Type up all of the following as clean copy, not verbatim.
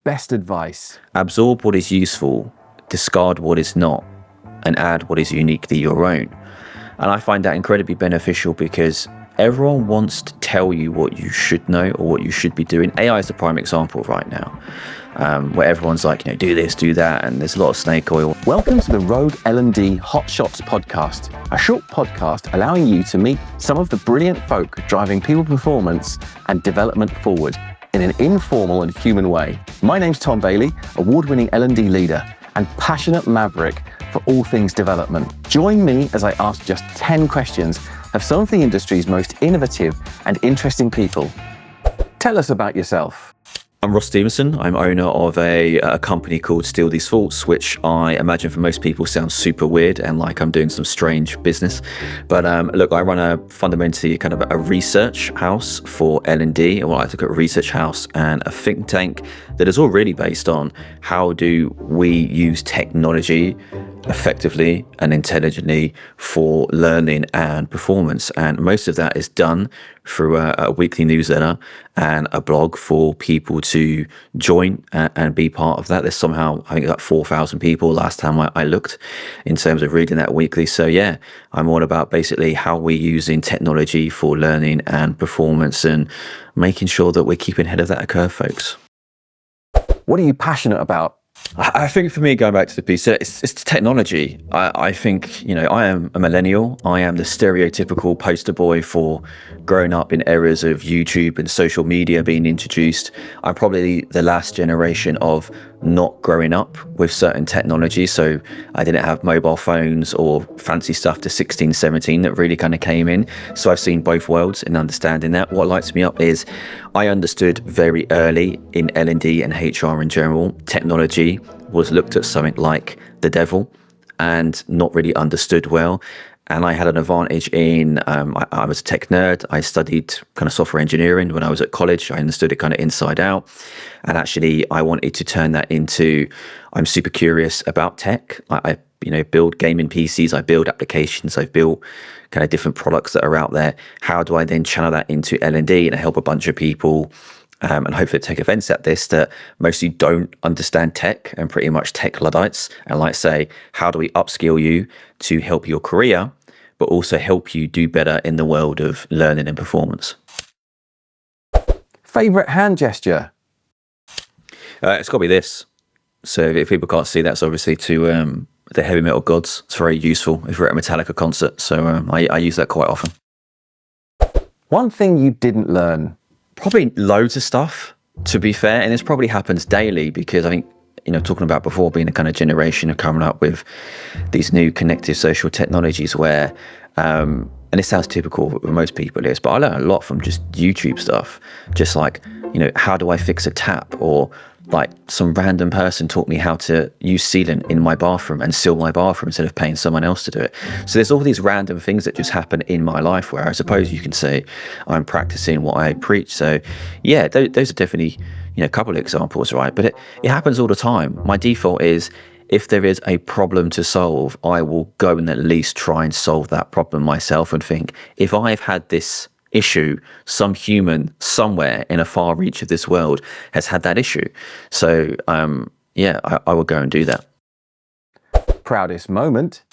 Best advice. Absorb what is useful, discard what is not, and add what is uniquely your own. And I find that incredibly beneficial because everyone wants to tell you what you should know or what you should be doing. AI is the prime example right now, where everyone's like, do this, do that, and there's a lot of snake oil. Welcome to the Road L&D Hot Shots podcast, a short podcast allowing you to meet some of the brilliant folk driving people performance and development forward in an informal and human way. My name's Tom Bailey, award-winning L&D leader and passionate maverick for all things development. Join me as I ask just 10 questions of some of the industry's most innovative and interesting people. Tell us about yourself. I'm Ross Stevenson. I'm owner of a company called Steal These Thoughts, which I imagine for most people sounds super weird and like I'm doing some strange business. But look, I run fundamentally kind of a research house for L&D, or what I like to call a research house, and a think tank that is all really based on how do we use technology effectively and intelligently for learning and performance. And most of that is done through a weekly newsletter and a blog for people to join and be part of that. There's somehow, I think, like 4,000 people last time I looked in terms of reading that weekly. So yeah, I'm all about basically how we're using technology for learning and performance and making sure that we're keeping ahead of that curve, folks. What are you passionate about? I think for me, going back to the piece, it's technology. I think, I am a millennial. I am the stereotypical poster boy for growing up in eras of YouTube and social media being introduced. I'm probably the last generation of not growing up with certain technology. So I didn't have mobile phones or fancy stuff to 16, 17 that really kind of came in. So I've seen both worlds in understanding that. What lights me up is I understood very early in L&D and HR in general, technology was looked at something like the devil and not really understood well. And I had an advantage in, I was a tech nerd. I studied kind of software engineering when I was at college. I understood it kind of inside out. And actually, I wanted to turn that into, I'm super curious about tech. I build gaming PCs, I build applications, I've built kind of different products that are out there. How do I then channel that into L&D and help a bunch of people and hopefully take offense at this, that mostly don't understand tech and pretty much tech Luddites, and like say, how do we upskill you to help your career, but also help you do better in the world of learning and performance? Favorite hand gesture? It's got to be this. So if people can't see, that's obviously to the heavy metal gods. It's very useful if we're at a Metallica concert. So I use that quite often. One thing you didn't learn? Probably loads of stuff, to be fair. And this probably happens daily because I think, talking about before being a kind of generation of coming up with these new connective social technologies where, and it sounds typical for most people is, but I learn a lot from just YouTube stuff. Just like, how do I fix a tap? Or like some random person taught me how to use sealant in my bathroom and seal my bathroom instead of paying someone else to do it. So there's all these random things that just happen in my life where I suppose you can say I'm practicing what I preach. So yeah, those are definitely, a couple of examples, right? But it happens all the time. My default is if there is a problem to solve, I will go and at least try and solve that problem myself and think, if I've had this issue, some human somewhere in a far reach of this world has had that issue. So I will go and do that. Proudest moment?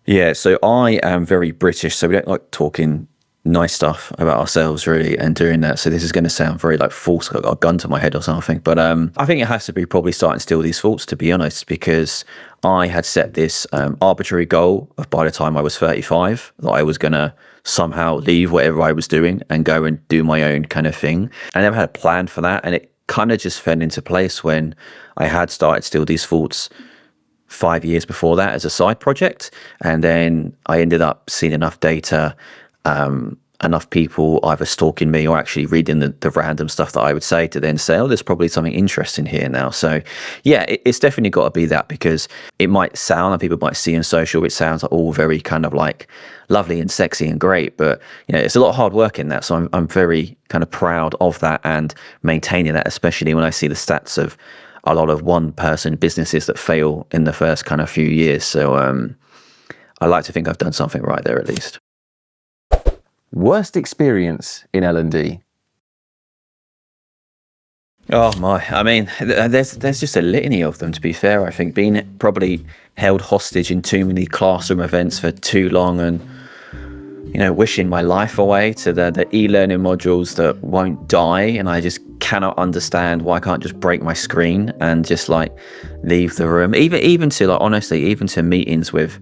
Yeah, so I am very British, so we don't like talking nice stuff about ourselves really and doing that. So this is going to sound very like false, like I've got a gun to my head or something. But I think it has to be probably starting to steal these thoughts, to be honest, because I had set this arbitrary goal of by the time I was 35 that I was going to somehow leave whatever I was doing and go and do my own kind of thing. I never had a plan for that. And it kind of just fell into place when I had started Steal These Thoughts 5 years before that as a side project. And then I ended up seeing enough data, enough people either stalking me or actually reading the random stuff that I would say to then say, oh, there's probably something interesting here now. So yeah, it's definitely got to be that, because it might sound, and people might see in social, it sounds like all very kind of like lovely and sexy and great, but it's a lot of hard work in that. So I'm very kind of proud of that and maintaining that, especially when I see the stats of a lot of one-person businesses that fail in the first kind of few years. So I like to think I've done something right there at least. Worst experience in L&D? Oh my! I mean, there's just a litany of them. To be fair, I think being probably held hostage in too many classroom events for too long, and wishing my life away to the e-learning modules that won't die, and I just cannot understand why I can't just break my screen and just like leave the room. Even to like honestly, even to meetings with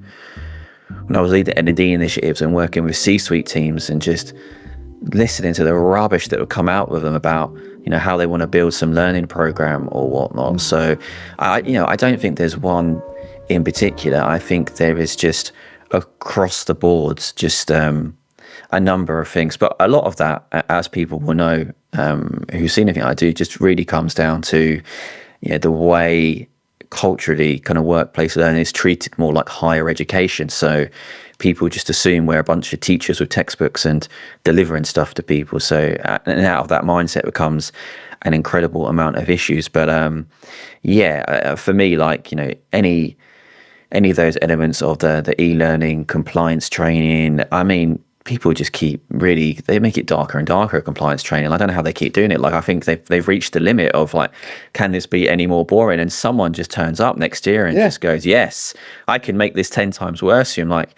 when I was leading L&D initiatives and working with C-suite teams and just listening to the rubbish that would come out with them about how they want to build some learning program or whatnot. So I don't think there's one in particular. I think there is just across the board just a number of things, but a lot of that, as people will know who've seen anything I do, just really comes down to the way culturally kind of workplace learning is treated more like higher education. So people just assume we're a bunch of teachers with textbooks and delivering stuff to people. So and out of that mindset becomes an incredible amount of issues. But for me, like any of those elements of the e-learning compliance training, I mean, people just they make it darker and darker, compliance training. I don't know how they keep doing it. Like, I think they've reached the limit of like, can this be any more boring? And someone just turns up next year and just goes, yes, I can make this 10 times worse. I'm like,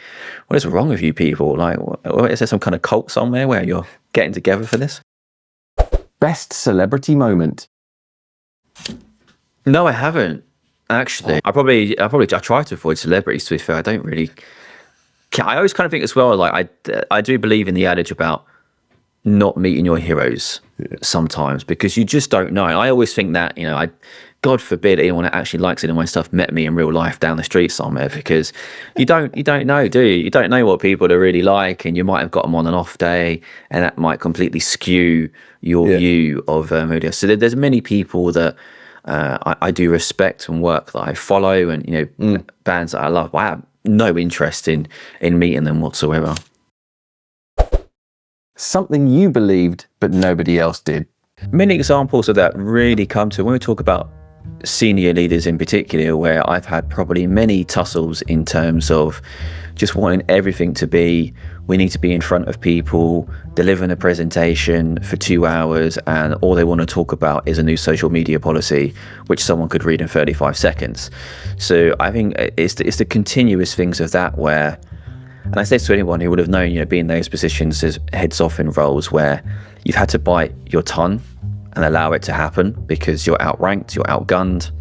what is wrong with you people? Like, is there some kind of cult somewhere where you're getting together for this? Best celebrity moment? No, I haven't. Actually, I try to avoid celebrities, to be fair. I don't really. I always kind of think as well, like I do believe in the adage about not meeting your heroes sometimes, because you just don't know. And I always think that, God forbid anyone that actually likes any of my stuff met me in real life down the street somewhere, because you don't know, do you? You don't know what people are really like, and you might have got them on an off day, and that might completely skew your view of who they are. So there's many people that I do respect and work that I follow, and bands that I love. I have no interest in meeting them whatsoever. Something you believed but nobody else did? Many examples of that really come to when we talk about senior leaders in particular, where I've had probably many tussles in terms of just wanting everything to be, we need to be in front of people, delivering a presentation for 2 hours, and all they want to talk about is a new social media policy, which someone could read in 35 seconds. So I think it's the continuous things of that where, and I say to anyone who would have known, being in those positions as heads off in roles where you've had to bite your tongue and allow it to happen because you're outranked, you're outgunned.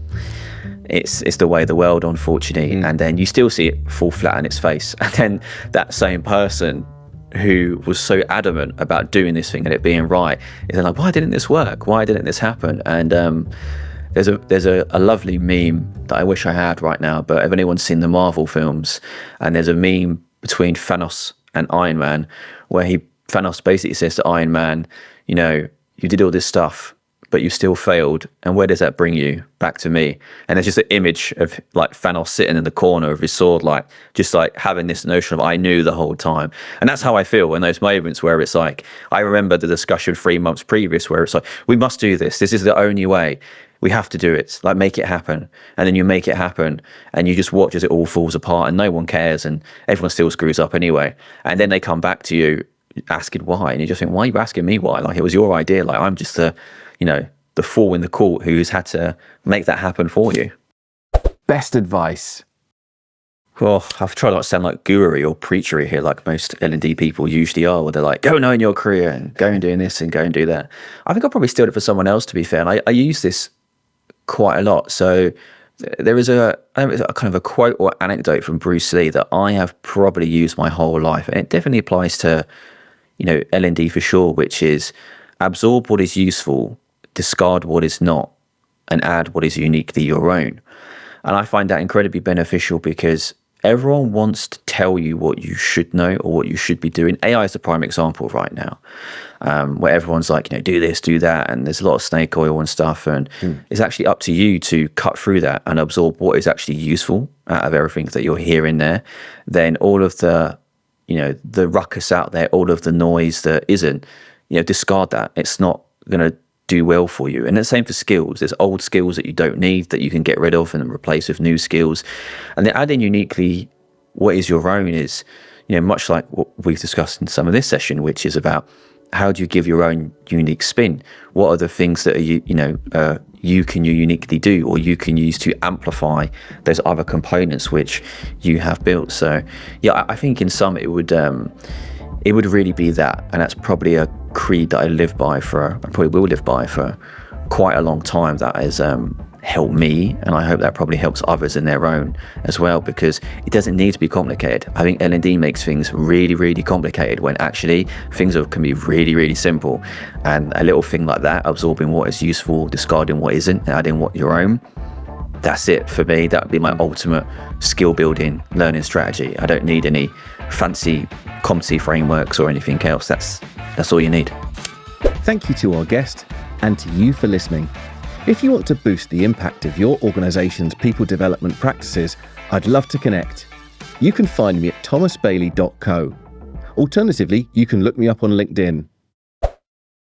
It's the way of the world, unfortunately. And then you still see it fall flat on its face. And then that same person who was so adamant about doing this thing and it being right is then like, why didn't this work? Why didn't this happen? And there's a lovely meme that I wish I had right now, but if anyone's seen the Marvel films, and there's a meme between Thanos and Iron Man where Thanos basically says to Iron Man, you did all this stuff, but you still failed. And where does that bring you? Back to me. And there's just an image of like Thanos sitting in the corner of his sword, like just like having this notion of I knew the whole time. And that's how I feel in those moments where it's like, I remember the discussion 3 months previous where it's like, we must do this. This is the only way. We have to do it. Like, make it happen. And then you make it happen and you just watch as it all falls apart and no one cares and everyone still screws up anyway. And then they come back to you asking why, and you just think, why are you asking me why? Like, it was your idea. Like, I'm just the fool in the court who's had to make that happen for you. Best advice? Well, I've tried not to sound like guru or preachery here, like most L&D people usually are, where they're like, go and own your career and go and do this and go and do that. I think I'll probably steal it for someone else, to be fair. And I use this quite a lot. So there is a kind of a quote or anecdote from Bruce Lee that I have probably used my whole life. And it definitely applies to, L&D for sure, which is absorb what is useful, discard what is not, and add what is uniquely your own. And I find that incredibly beneficial because everyone wants to tell you what you should know or what you should be doing. AI is the prime example right now, where everyone's like, do this, do that. And there's a lot of snake oil and stuff. And it's actually up to you to cut through that and absorb what is actually useful out of everything that you're hearing there. Then all of the ruckus out there, all of the noise that isn't, discard that. It's not going to do well for you. And the same for skills. There's old skills that you don't need that you can get rid of and replace with new skills. And then adding uniquely what is your own is, much like what we've discussed in some of this session, which is about how do you give your own unique spin? What are the things that you can uniquely do, or you can use to amplify those other components which you have built? So yeah, I think in sum it would really be that, and that's probably a creed that I probably will live by for quite a long time. That has helped me, and I hope that probably helps others in their own as well, because it doesn't need to be complicated. I think L&D makes things really, really complicated when actually things can be really, really simple. And a little thing like that, absorbing what is useful, discarding what isn't, and adding what your own, that's it for me. That would be my ultimate skill building learning strategy. I don't need any fancy competency frameworks or anything else. That's all you need. Thank you to our guest and to you for listening. If you want to boost the impact of your organisation's people development practices, I'd love to connect. You can find me at thomasbailey.co. Alternatively, you can look me up on LinkedIn.